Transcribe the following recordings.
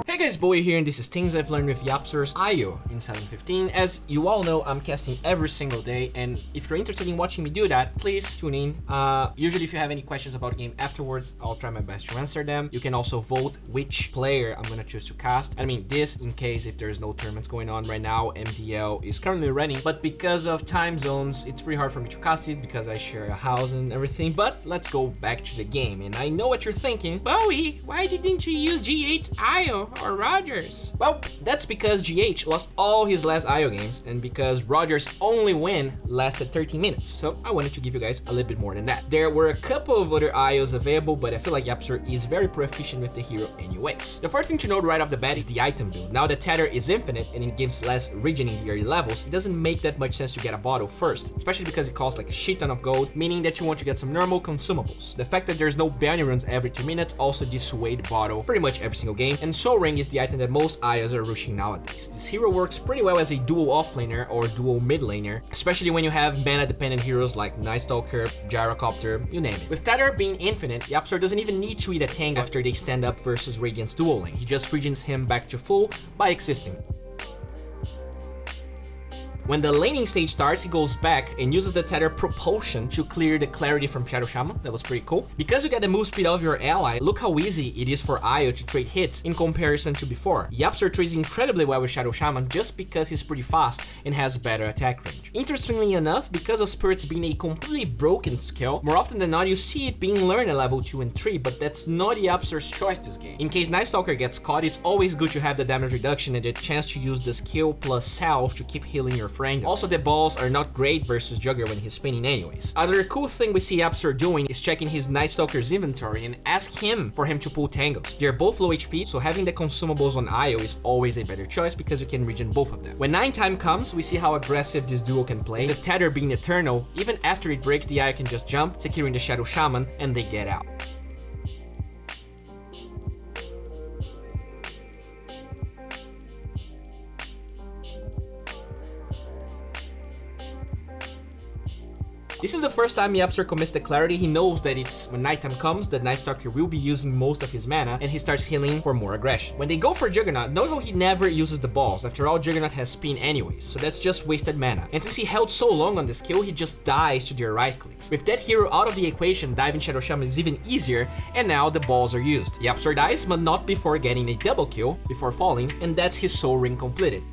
Hey guys, Bowie here, and this is Things I've Learned with Yapzor's IO in 7.15. As you all know, I'm casting every single day, and if you're interested in watching me do that, please tune in. Usually if you have any questions about the game afterwards, I'll try my best to answer them. You can also vote which player I'm gonna choose to cast. I mean, this in case if there's no tournaments going on right now. MDL is currently running, but because of time zones, it's pretty hard for me to cast it because I share a house and everything. But let's go back to the game, and I know what you're thinking. Bowie, why didn't you use G8's IO or Rogers? Well, that's because GH lost all his last IO games, and because Rogers' only win lasted 13 minutes, so I wanted to give you guys a little bit more than that. There were a couple of other IOs available, but I feel like Yapzor is very proficient with the hero anyways. The first thing to note right off the bat is the item build. Now that Tether is infinite and it gives less regen in the early levels, it doesn't make that much sense to get a bottle first, especially because it costs like a shit ton of gold, meaning that you want to get some normal consumables. The fact that there's no bounty runs every 2 minutes also dissuade bottle pretty much every single game, and Soul Ring is the item that most IOs are rushing nowadays. This hero works pretty well as a dual offlaner or dual mid laner, especially when you have mana dependent heroes like Night Stalker, Gyrocopter, you name it. With Tether being infinite, Yapzor doesn't even need to eat a tank after they stand up versus Radiant's dual lane. He just regens him back to full by existing. When the laning stage starts, he goes back and uses the Tether propulsion to clear the clarity from Shadow Shaman. That was pretty cool. Because you get the move speed of your ally, look how easy it is for IO to trade hits in comparison to before. Yapzor trades incredibly well with Shadow Shaman just because he's pretty fast and has better attack range. Interestingly enough, because of Spirits being a completely broken skill, more often than not you see it being learned at level 2 and 3, but that's not Yapzor's choice this game. In case Night Stalker gets caught, it's always good to have the damage reduction and the chance to use the skill plus salve to keep healing your friend. Also, the balls are not great versus Jugger when he's spinning anyways. Other cool thing we see Yapzor doing is checking his Night Stalker's inventory and ask him for him to pull tangles. They're both low HP, so having the consumables on IO is always a better choice because you can regen both of them. When 9 time comes, we see how aggressive this duo can play. The Tether being eternal, even after it breaks, the IO can just jump, securing the Shadow Shaman, and they get out. This is the first time Yapzor commits the clarity. He knows that it's when nighttime comes, the Night Stalker will be using most of his mana, and he starts healing for more aggression. When they go for Juggernaut, note how he never uses the balls. After all, Juggernaut has spin anyways, so that's just wasted mana. And since he held so long on this kill, he just dies to their right clicks. With that hero out of the equation, diving Shadow Shaman is even easier, and now the balls are used. Yapzor dies, but not before getting a double kill, before falling, and that's his Soul Ring completed.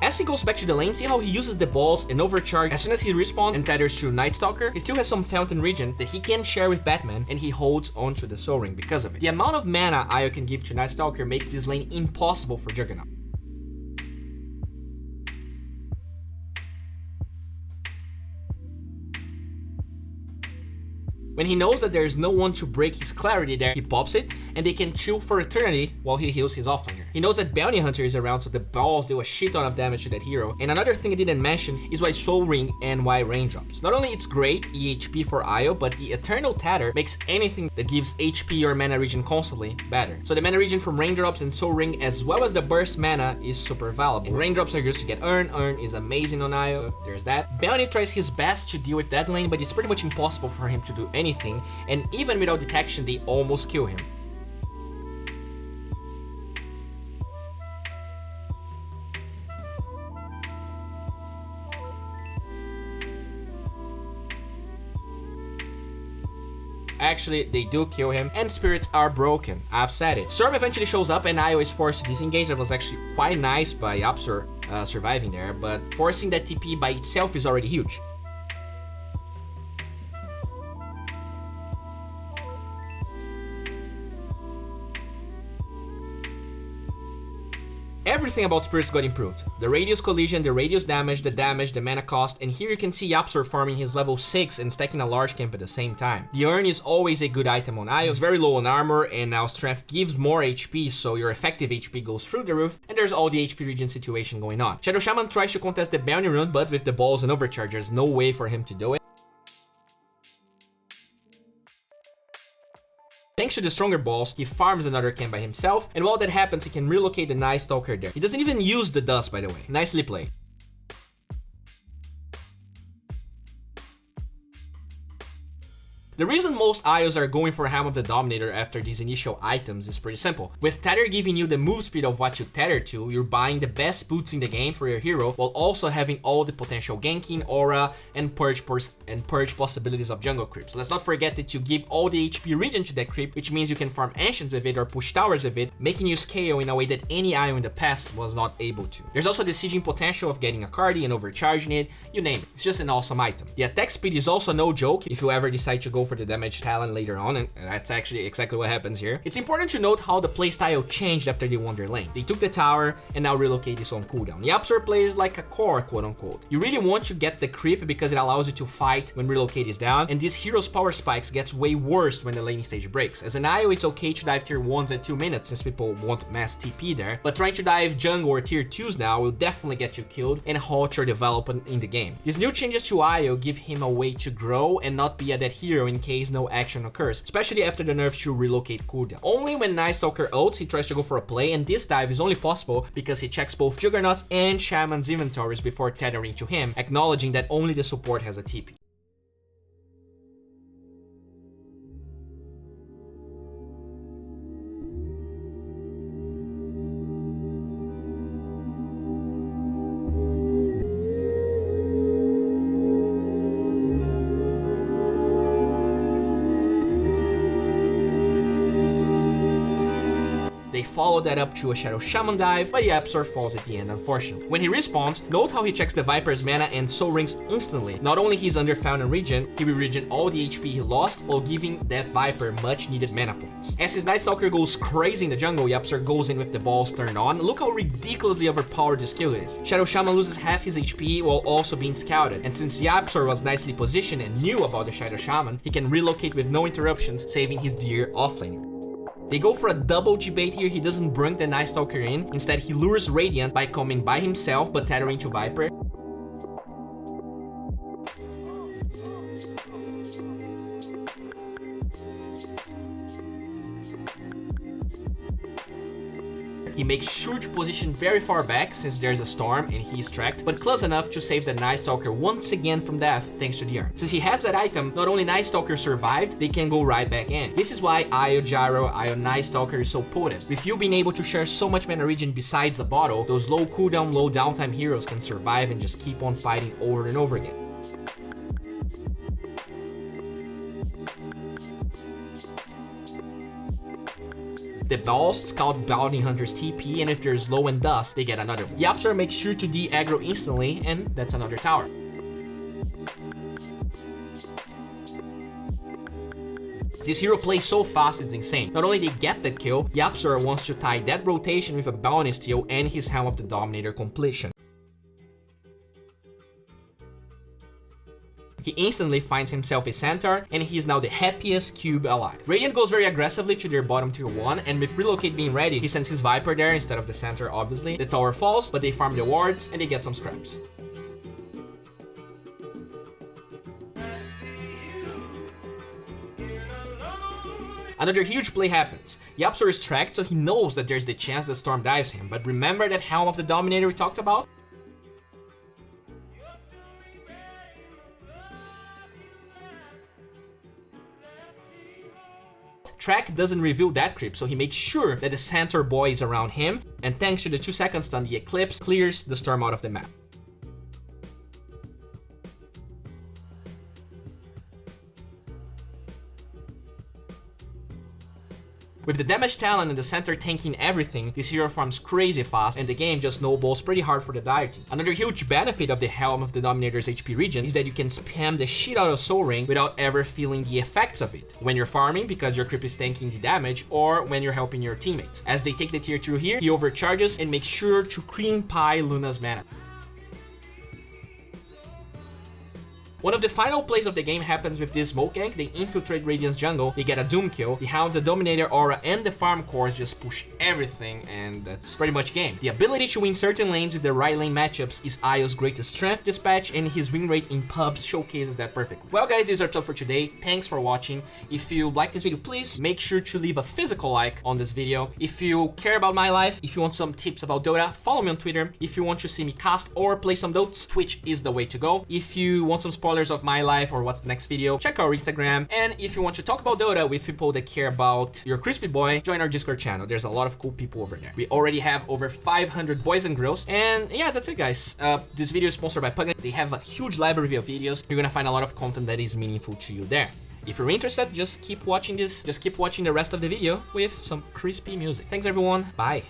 As he goes back to the lane, see how he uses the balls and overcharge. As soon as he respawns and tethers to Night Stalker, he still has some fountain regen that he can share with Batman, and he holds onto the Soul Ring because of it. The amount of mana IO can give to Night Stalker makes this lane impossible for Juggernaut. When he knows that there is no one to break his clarity there, he pops it, and they can chill for eternity while he heals his offlaner. He knows that Bounty Hunter is around, so the balls do a shit ton of damage to that hero. And another thing I didn't mention is why Soul Ring and why Raindrops. Not only it's great EHP for IO, but the Eternal Tether makes anything that gives HP or mana regen constantly better. So the mana regen from Raindrops and Soul Ring, as well as the burst mana, is super valuable. And Raindrops are used to get Earn is amazing on IO, so there's that. Bounty tries his best to deal with that lane, but it's pretty much impossible for him to do anything, and even without detection, they almost kill him. Actually, they do kill him, and spirits are broken. I've said it. Storm eventually shows up, and IO is forced to disengage. That was actually quite nice by Yapzor surviving there, but forcing that TP by itself is already huge. Everything about Spirits got improved. The radius collision, the radius damage, the mana cost, and here you can see Yapzor farming his level 6 and stacking a large camp at the same time. The Earn is always a good item on IO. It's very low on armor, and now strength gives more HP, so your effective HP goes through the roof, and there's all the HP regen situation going on. Shadow Shaman tries to contest the bounty run, but with the balls and overcharge, there's no way for him to do it. Thanks to the stronger balls, he farms another camp by himself, and while that happens, he can relocate the Night Stalker there. He doesn't even use the dust, by the way. Nicely played. The reason most IOs are going for Helm of the Dominator after these initial items is pretty simple. With Tether giving you the move speed of what you tether to, you're buying the best boots in the game for your hero, while also having all the potential ganking, aura, and purge possibilities of jungle creeps. Let's not forget that you give all the HP regen to that creep, which means you can farm ancients with it or push towers with it, making you scale in a way that any IO in the past was not able to. There's also the sieging potential of getting a Cardi and overcharging it, you name it. It's just an awesome item. The attack speed is also no joke if you ever decide to go for the damage talent later on, and that's actually exactly what happens here. It's important to note how the playstyle changed after they won their lane. They took the tower and now relocate this on cooldown. Yapzor plays like a core, quote unquote. You really want to get the creep because it allows you to fight when relocate is down, and this hero's power spikes gets way worse when the laning stage breaks. As an IO, it's okay to dive tier 1s at 2 minutes since people want mass TP there, but trying to dive jungle or tier 2s now will definitely get you killed and halt your development in the game. These new changes to IO give him a way to grow and not be a dead hero in case no action occurs, especially after the nerf to relocate cooldown. Only when Night Stalker ults, he tries to go for a play, and this dive is only possible because he checks both Juggernauts and Shaman's inventories before tethering to him, acknowledging that only the support has a TP. They follow that up to a Shadow Shaman dive, but Yapzor falls at the end unfortunately. When he respawns, note how he checks the Viper's mana and soul rings instantly. Not only he's under Fountain Regen, he will regen all the HP he lost while giving that Viper much needed mana points. As his Night Stalker goes crazy in the jungle, Yapzor goes in with the balls turned on. Look how ridiculously overpowered this skill is. Shadow Shaman loses half his HP while also being scouted, and since Yapzor was nicely positioned and knew about the Shadow Shaman, he can relocate with no interruptions, saving his dear offlaner. They go for a double G-bait here. He doesn't bring the Night Stalker in. Instead, he lures Radiant by coming by himself but tethering to Viper. He makes sure to position very far back since there's a storm and he's tracked, but close enough to save the Night Stalker once again from death thanks to the urn. Since he has that item, not only Night Stalker survived, they can go right back in. This is why IO Gyro, IO Night Stalker is so potent. With you being able to share so much mana regen besides a bottle, those low cooldown, low downtime heroes can survive and just keep on fighting over and over again. The balls scout bounty hunters TP, and if there's low and dust, they get another one. Yapzor makes sure to de-aggro instantly, and that's another tower. This hero plays so fast, it's insane. Not only they get that kill, Yapzor wants to tie that rotation with a bounty steal and his Helm of the Dominator completion. He instantly finds himself a centaur, and he's now the happiest cube alive. Radiant goes very aggressively to their bottom tier 1, and with relocate being ready, he sends his Viper there instead of the centaur obviously. The tower falls, but they farm the wards, and they get some scraps. Another huge play happens. Yapzor is tracked, so he knows that there's the chance the storm dives him, but remember that Helm of the Dominator we talked about? Track doesn't reveal that creep, so he makes sure that the centaur boy is around him, and thanks to the 2-second stun, the Eclipse clears the storm out of the map. With the damage talent and the center tanking everything, this hero farms crazy fast and the game just snowballs pretty hard for the dire team. Another huge benefit of the Helm of the Dominator's HP regen is that you can spam the shit out of Soul Ring without ever feeling the effects of it. When you're farming because your creep is tanking the damage, or when you're helping your teammates. As they take the tier 2 here, he overcharges and makes sure to cream pie Luna's mana. One of the final plays of the game happens with this smoke gank. They infiltrate Radiant's jungle, they get a Doom kill, the Helm of the Dominator aura and the farm cores just push everything, and that's pretty much game. The ability to win certain lanes with the right lane matchups is IO's greatest strength dispatch, and his win rate in pubs showcases that perfectly. Well guys, this is our top for today. Thanks for watching. If you like this video, please make sure to leave a physical like on this video. If you care about my life, if you want some tips about Dota, follow me on Twitter. If you want to see me cast or play some Dots, Twitch is the way to go. If you want some spoilers of my life or what's the next video, check our Instagram. And if you want to talk about Dota with people that care about your crispy boy, join our Discord channel. There's a lot of cool people over there. We already have over 500 boys and girls. And yeah, that's it, guys. This video is sponsored by Pvgna. They have a huge library of videos. You're gonna find a lot of content that is meaningful to you there. If you're interested, just keep watching this. Just keep watching the rest of the video with some crispy music. Thanks, everyone. Bye.